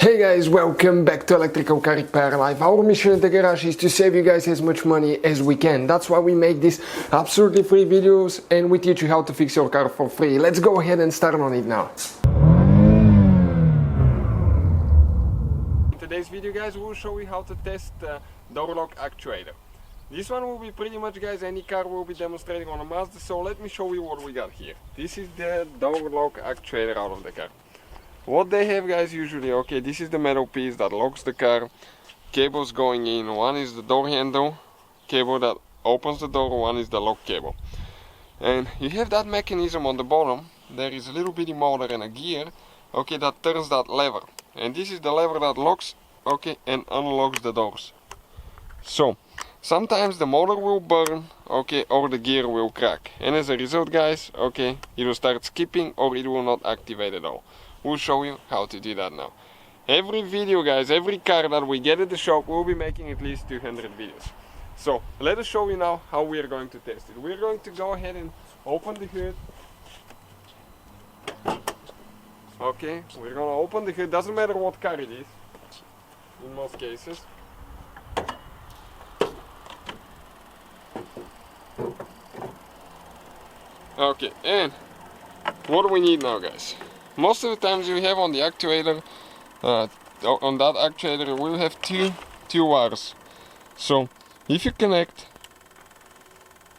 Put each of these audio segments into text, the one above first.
Hey guys, welcome back to Electrical Car Repair Live. Our mission at the garage is to save you guys as much money as we can. That's why we make these absolutely free videos and we teach you how to fix your car for free. Let's go ahead and start on it now. In today's video guys, we'll show you how to test the door lock actuator. This one will be pretty much, guys, any car will be demonstrating on a Mazda, so let me show you what we got here. This is the door lock actuator out of the car. What they have, guys, usually, okay, this is the metal piece that locks the car, cables going in. One is the door handle cable that opens the door, one is the lock cable. And you have that mechanism on the bottom. There is a little bitty motor and a gear, okay, that turns that lever. And this is the lever that locks, okay, and unlocks the doors. So, sometimes the motor will burn, okay, or the gear will crack. And as a result, guys, okay, it will start skipping or it will not activate at all. We'll show you how to do that now. Every video, guys, every car that we get at the shop, we'll be making at least 200 videos. So let us show you now how we are going to test it. We're going to go ahead and open the hood. Okay, we're going to open the hood. Doesn't matter what car it is, in most cases. Okay, and what do we need now, guys? Most of the times you have on the actuator, on that actuator, we'll have two wires. So if you connect,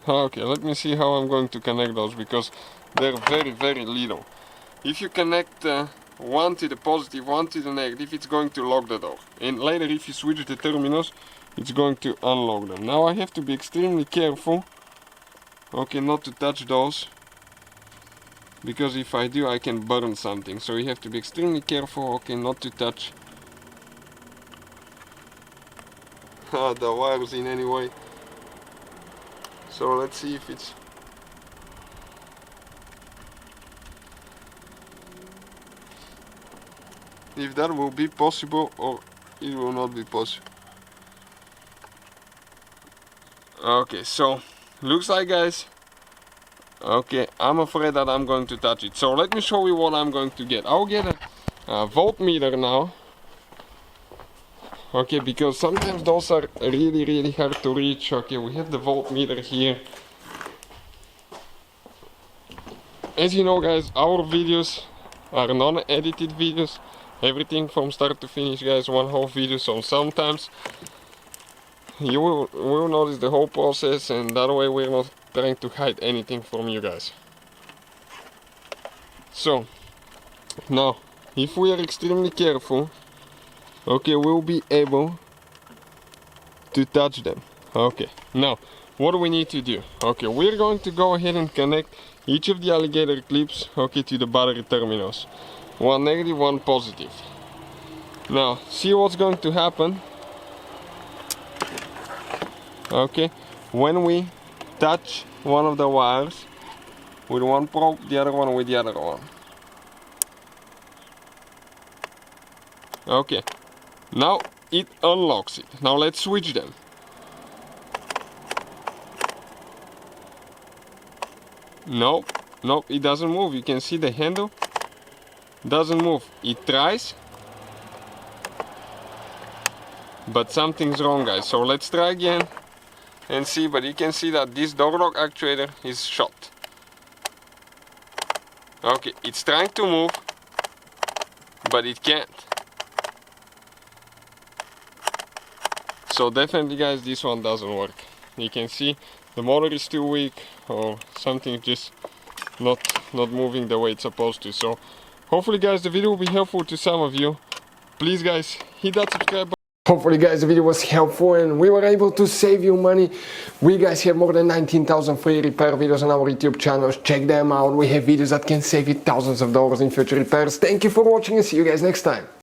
okay, let me see how I'm going to connect those because they're very little. If you connect one to the positive, one to the negative, it's going to lock the door. And later, if you switch the terminals, it's going to unlock them. Now I have to be extremely careful, okay, not to touch those. Because if I do, I can burn something. So you have to be extremely careful, okay, not to touch the wires in any way. So let's see if that will be possible or it will not be possible. Okay, so looks like, guys, okay, I'm afraid that I'm going to touch it. So let me show you what I'm going to get. I'll get a voltmeter now. Okay, because sometimes those are really hard to reach. Okay, we have the voltmeter here. As you know, guys, our videos are non-edited videos. Everything from start to finish, guys, one whole video. So sometimes you will notice the whole process, and that way we're not trying to hide anything from you guys. So now, if we are extremely careful, okay, we'll be able to touch them. Okay, now what do we need to do? Okay, we're going to go ahead and connect each of the alligator clips, okay, to the battery terminals. One negative, one positive. Now see what's going to happen. Okay, when we touch one of the wires with one probe, the other one with the other one. Okay, now it unlocks it. Now let's switch them. Nope, it doesn't move. You can see the handle doesn't move. It tries, but something's wrong, guys. So let's try again and see, but you can see that this door lock actuator is shut. Okay, it's trying to move, but it can't. So definitely, guys, this one doesn't work. You can see the motor is too weak or something just not moving the way it's supposed to. So hopefully, guys, the video will be helpful to some of you. Please, guys, hit that subscribe button. Hopefully, guys, the video was helpful and we were able to save you money. We, guys, have more than 19,000 free repair videos on our YouTube channels. Check them out. We have videos that can save you thousands of dollars in future repairs. Thank you for watching and see you guys next time.